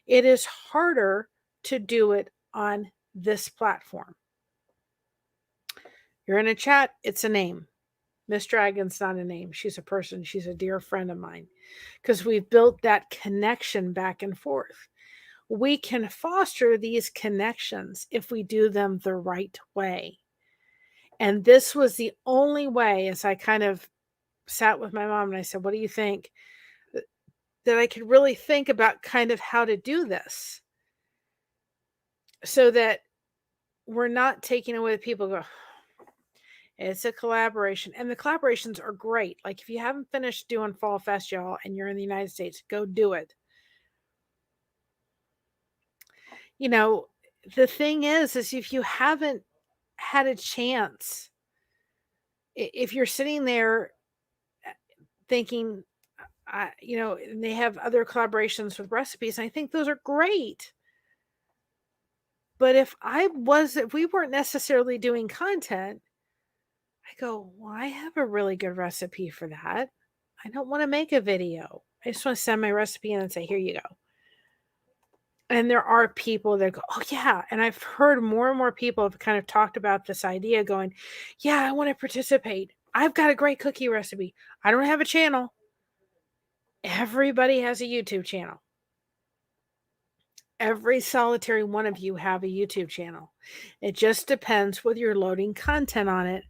It is harder to do it on this platform. You're in a chat, it's a name. Miss Dragon's not a name. She's a person. She's a dear friend of mine because we've built that connection back and forth. We can foster these connections if we do them the right way. And this was the only way, as I kind of sat with my mom and I said, what do you think? That I could really think about kind of how to do this so that we're not taking away the people go, it's a collaboration. And the collaborations are great. Like if you haven't finished doing Fall Fest, y'all, and you're in the United States, go do it. You know, the thing is if you haven't had a chance, if you're sitting there thinking, and they have other collaborations with recipes, and I think those are great. But if we weren't necessarily doing content, I go, well, I have a really good recipe for that. I don't want to make a video. I just want to send my recipe in and say, here you go. And there are people that go, oh, yeah. And I've heard more and more people have kind of talked about this idea going, yeah, I want to participate. I've got a great cookie recipe. I don't have a channel. Everybody has a YouTube channel. Every solitary one of you have a YouTube channel. It just depends whether you're loading content on it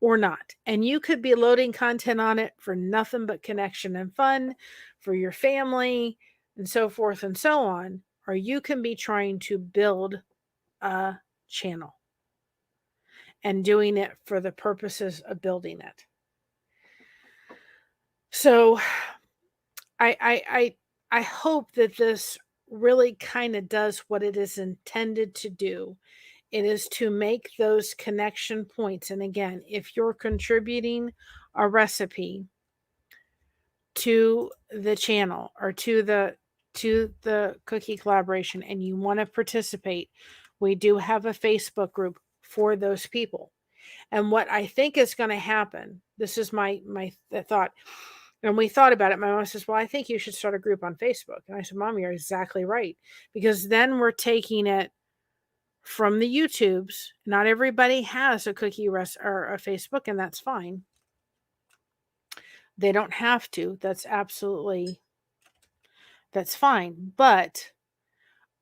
or not. And you could be loading content on it for nothing but connection and fun for your family and so forth and so on. Or you can be trying to build a channel and doing it for the purposes of building it. So I hope that this really kind of does what it is intended to do. It is to make those connection points. And again, if you're contributing a recipe to the channel or to the cookie collaboration and you want to participate, we do have a Facebook group for those people. And what I think is going to happen, this is my thought, and we thought about it. My mom says, well, I think you should start a group on Facebook. And I said, Mom, you're exactly right. Because then we're taking it from the YouTubes. Not everybody has a cookie or a Facebook, and that's fine. They don't have to. That's fine. But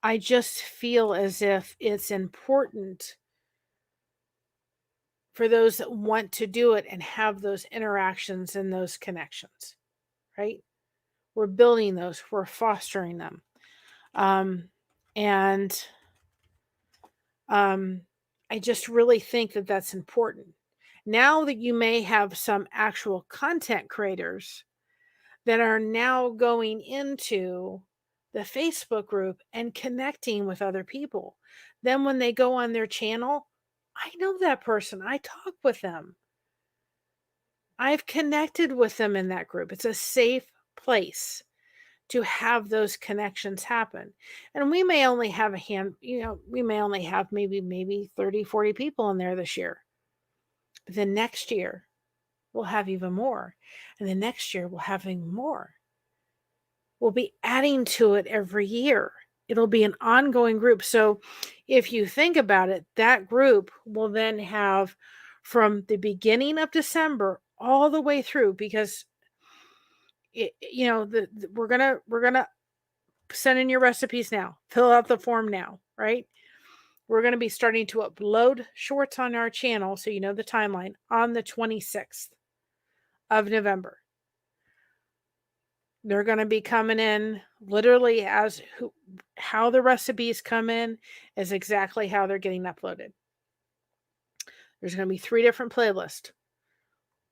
I just feel as if it's important for those that want to do it and have those interactions and those connections, right? We're building those, we're fostering them. And I just really think that that's important. Now that you may have some actual content creators that are now going into the Facebook group and connecting with other people, then when they go on their channel, I know that person, I talk with them. I've connected with them in that group. It's a safe place to have those connections happen. And we may only have we may only have maybe 30, 40 people in there this year. But then next year, we'll have even more. And the next year, we'll have even more. We'll be adding to it every year. It'll be an ongoing group. So if you think about it, that group will then have from the beginning of December all the way through, because we're gonna send in your recipes now, fill out the form now, right? We're going to be starting to upload shorts on our channel, so you know the timeline, on the 26th of November. They're going to be coming in literally how the recipes come in is exactly how they're getting uploaded. There's going to be 3 different playlists.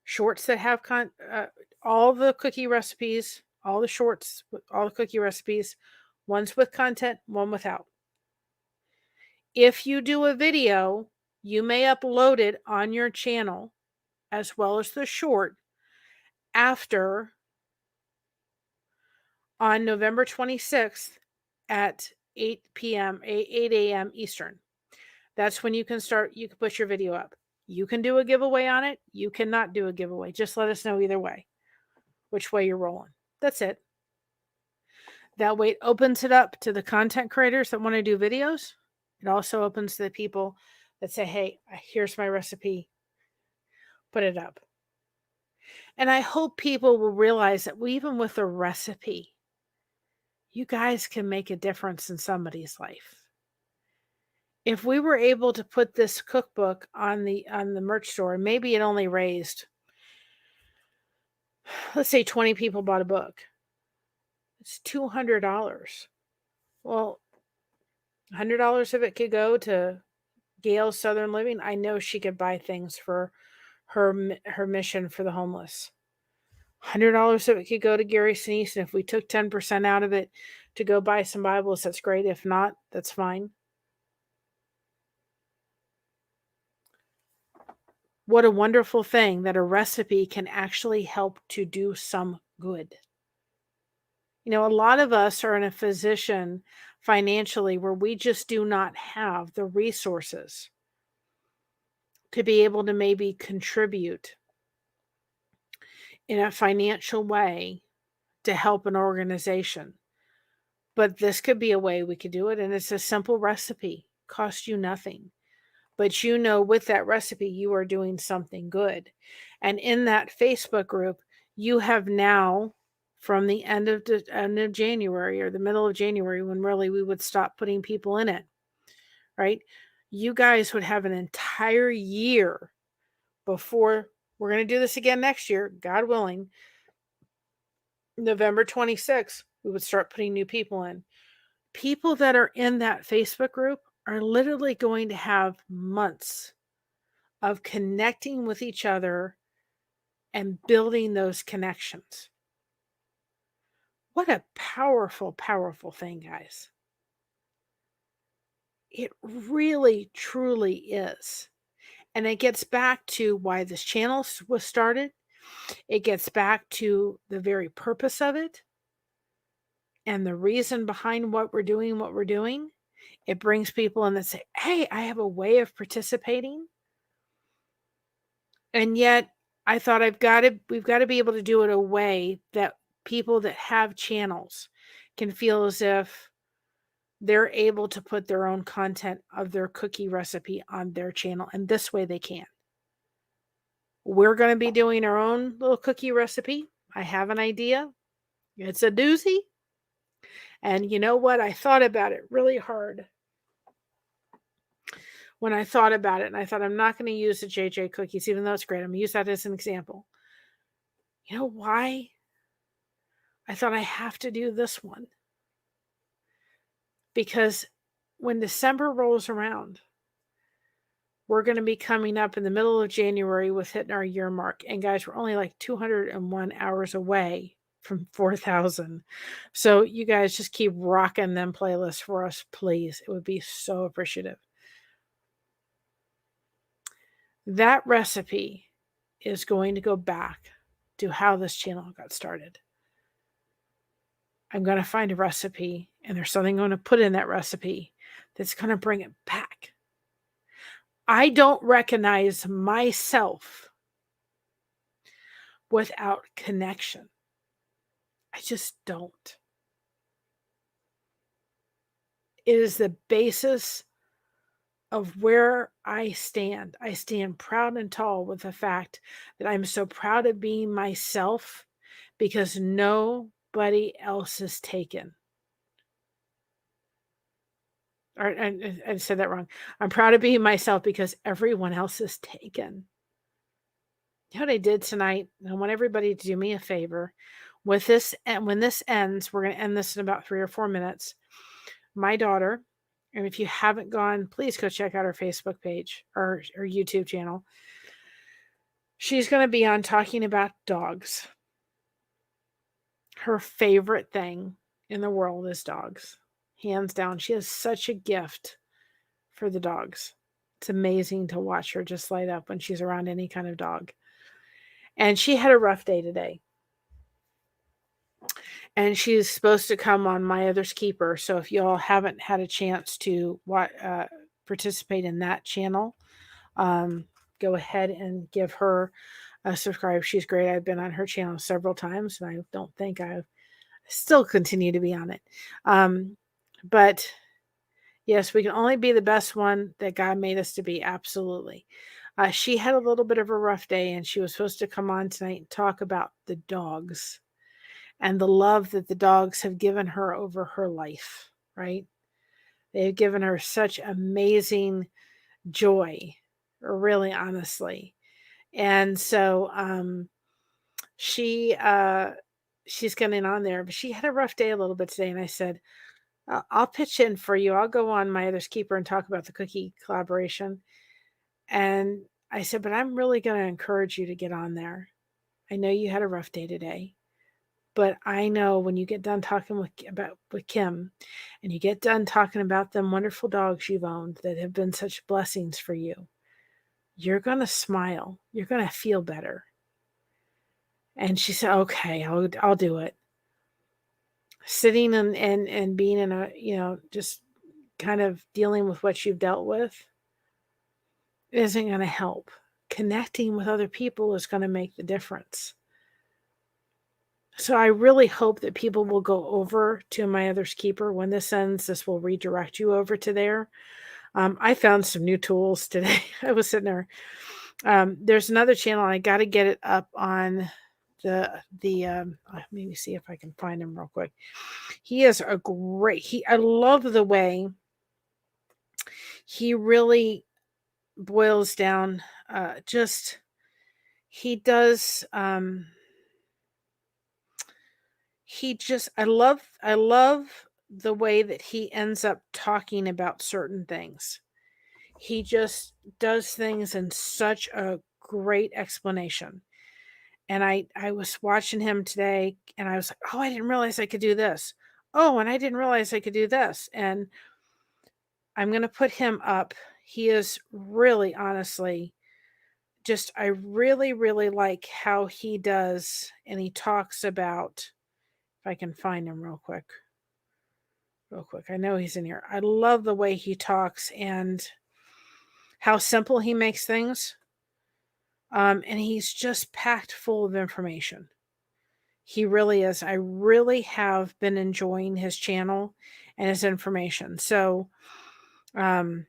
Shorts that have all the cookie recipes, all the shorts, all the cookie recipes, one's with content, one without. If you do a video, you may upload it on your channel as well as the short after on November 26th at 8 p.m., 8 a.m. Eastern. That's when you can put your video up. You can do a giveaway on it. You cannot do a giveaway. Just let us know either way, which way you're rolling. That's it. That way it opens it up to the content creators that want to do videos. It also opens to the people that say, hey, here's my recipe. Put it up. And I hope people will realize that even with a recipe, you guys can make a difference in somebody's life. If we were able to put this cookbook on the merch store, maybe it only raised, let's say 20 people bought a book. It's $200. Well, $100 of it could go to Gail's Southern Living. I know she could buy things for her mission for the homeless. $100 of it could go to Gary Sinise, and if we took 10% out of it to go buy some Bibles, that's great. If not, that's fine. What a wonderful thing that a recipe can actually help to do some good. A lot of us are in a position financially where we just do not have the resources to be able to maybe contribute in a financial way to help an organization. But this could be a way we could do it, and it's a simple recipe, cost you nothing. But with that recipe, you are doing something good. And in that Facebook group, you have now, from the end of January or the middle of January, when really we would stop putting people in it, right? You guys would have an entire year before we're going to do this again next year, God willing. November 26th, we would start putting new people in. People that are in that Facebook group are literally going to have months of connecting with each other and building those connections. What a powerful, powerful thing, guys. It really, truly is. And it gets back to why this channel was started. It gets back to the very purpose of it and the reason behind what we're doing. It brings people in that say, hey, I have a way of participating. And yet I thought we've got to be able to do it a way that people that have channels can feel as if they're able to put their own content of their cookie recipe on their channel, and this way they can. We're going to be doing our own little cookie recipe. I have an idea. It's a doozy. And you know what? I thought about it really hard when I thought about it. And I thought, I'm not going to use the JJ cookies, even though it's great. I'm going to use that as an example. You know why? I thought I have to do this one. Because when December rolls around, we're going to be coming up in the middle of January with hitting our year mark. And guys, we're only like 201 hours away from 4,000. So you guys just keep rocking them playlists for us, please. It would be so appreciative. That recipe is going to go back to how this channel got started. I'm going to find a recipe, and there's something I'm going to put in that recipe that's going to bring it back. I don't recognize myself without connection. I just don't. It is the basis of where I stand. I stand proud and tall with the fact that I'm so proud of being myself because nobody else is taken. Or I said that wrong. I'm proud of being myself because everyone else is taken. You know what I did tonight? I want everybody to do me a favor. With this, and when this ends, we're going to end this in about 3 or 4 minutes. My daughter, and if you haven't gone, please go check out her Facebook page or her YouTube channel. She's going to be on talking about dogs. Her favorite thing in the world is dogs. Hands down. She has such a gift for the dogs. It's amazing to watch her just light up when she's around any kind of dog. And she had a rough day today. And she's supposed to come on My Other's Keeper. So if y'all haven't had a chance to participate in that channel, go ahead and give her a subscribe. She's great. I've been on her channel several times, and I don't think I still continue to be on it. But yes, we can only be the best one that God made us to be. Absolutely. She had a little bit of a rough day, and she was supposed to come on tonight and talk about the dogs and the love that the dogs have given her over her life, right? They've given her such amazing joy, really honestly. And so she's getting on there, but she had a rough day a little bit today. And I said, I'll pitch in for you. I'll go on My Other's Keeper and talk about the cookie collaboration. And I said, but I'm really going to encourage you to get on there. I know you had a rough day today, but I know when you get done talking with Kim, and you get done talking about them wonderful dogs you've owned that have been such blessings for you, you're going to smile. You're going to feel better. And she said, okay, I'll do it. Sitting and being in a, just kind of dealing with what you've dealt with isn't going to help. Connecting with other people is going to make the difference. So I really hope that people will go over to My Other's Keeper. When this ends, this will redirect you over to there. I found some new tools today. I was sitting there. There's another channel. I got to get it up on the maybe see if I can find him real quick. He is a great, I love the way he really boils down, he does, I love the way that he ends up talking about certain things. He just does things in such a great explanation. And I was watching him today, and I was like, oh, I didn't realize I could do this. Oh, and I didn't realize I could do this. And I'm going to put him up. He is really, honestly, I really, really like how he does. And he talks about, if I can find him real quick. I know he's in here. I love the way he talks and how simple he makes things. And he's just packed full of information. He really is. I really have been enjoying his channel and his information. So I'm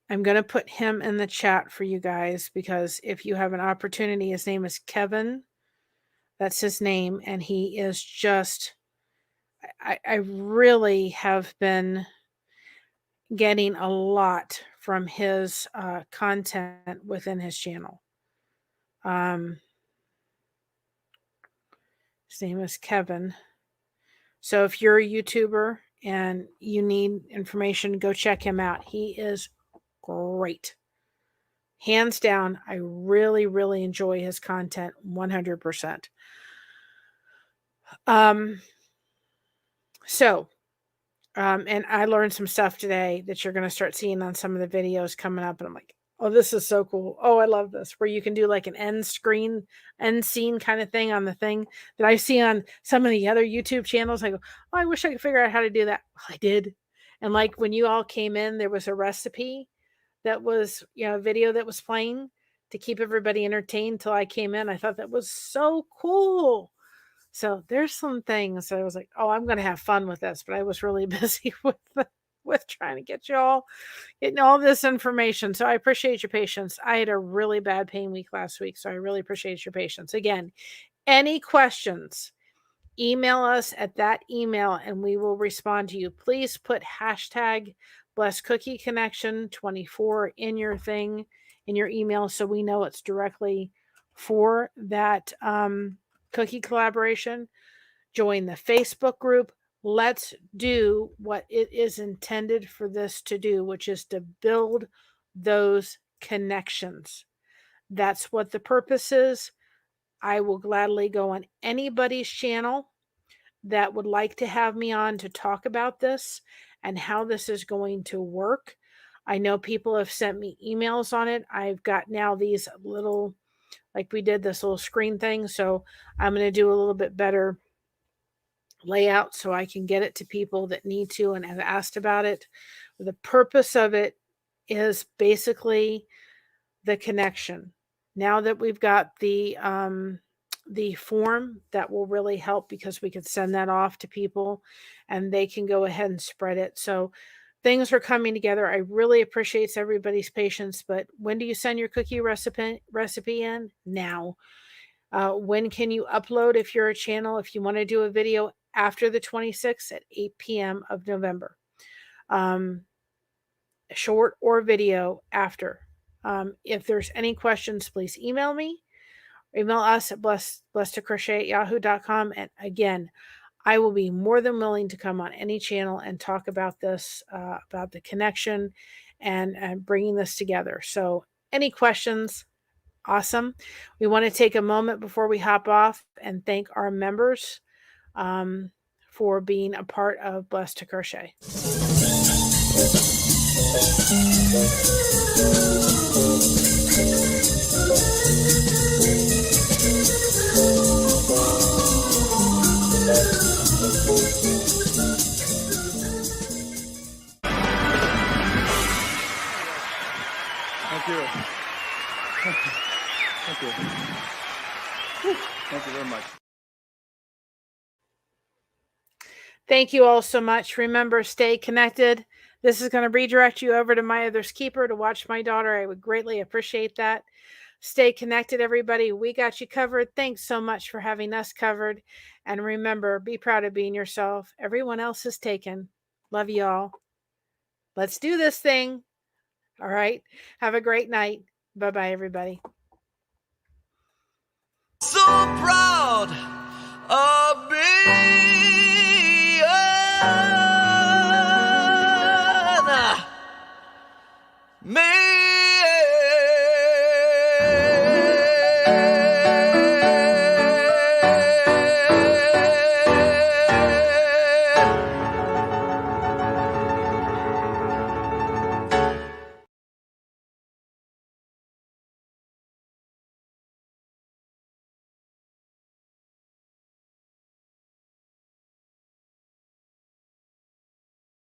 going to put him in the chat for you guys, because if you have an opportunity, his name is Kevin. That's his name. And he is just, I really have been getting a lot from his content within his channel. His name is Kevin. So if you're a YouTuber and you need information, go check him out. He is great. Hands down, I really, really enjoy his content 100%. And I learned some stuff today that you're going to start seeing on some of the videos coming up. And I'm like, oh, this is so cool. Oh, I love this. Where you can do like an end scene kind of thing on the thing that I see on some of the other YouTube channels. I go, oh, I wish I could figure out how to do that. Well, I did. And like when you all came in, there was a recipe that was, a video that was playing to keep everybody entertained till I came in. I thought that was so cool. So there's some things that I was like, oh, I'm going to have fun with this, but I was really busy with trying to get you all getting all this information. So I appreciate your patience. I had a really bad pain week last week, so I really appreciate your patience. Again, any questions, email us at that email and we will respond to you. Please put hashtag Blessed Cookie Connection 24 in your thing, in your email, so we know it's directly for that cookie collaboration. Join the Facebook group. Let's do what it is intended for this to do, which is to build those connections. That's what the purpose is. I will gladly go on anybody's channel that would like to have me on to talk about this and how this is going to work. I know people have sent me emails on it. I've got now these little, like we did this little screen thing. So I'm going to do a little bit better layout so I can get it to people that need to and have asked about it. The purpose of it is basically the connection. Now that we've got the form, that will really help, because we could send that off to people and they can go ahead and spread it. So things are coming together. I really appreciate everybody's patience, but when do you send your cookie recipe in? Now. When can you upload if you're a channel, if you want to do a video after the 26th at 8 p.m. of November? Short or video after. If there's any questions, please email me. Email us at blessedtocrochet@yahoo.com. And again, I will be more than willing to come on any channel and talk about this, about the connection and bringing this together. So any questions? Awesome. We want to take a moment before we hop off and thank our members for being a part of Blessed to Crochet. Thank you. Thank you. Thank you very much. Thank you all so much. Remember, stay connected. This is going to redirect you over to My Other's Keeper to watch my daughter. I would greatly appreciate that. Stay connected, everybody. We got you covered. Thanks so much for having us covered. And remember, be proud of being yourself. Everyone else is taken. Love you all. Let's do this thing. All right. Have a great night. Bye-bye, everybody.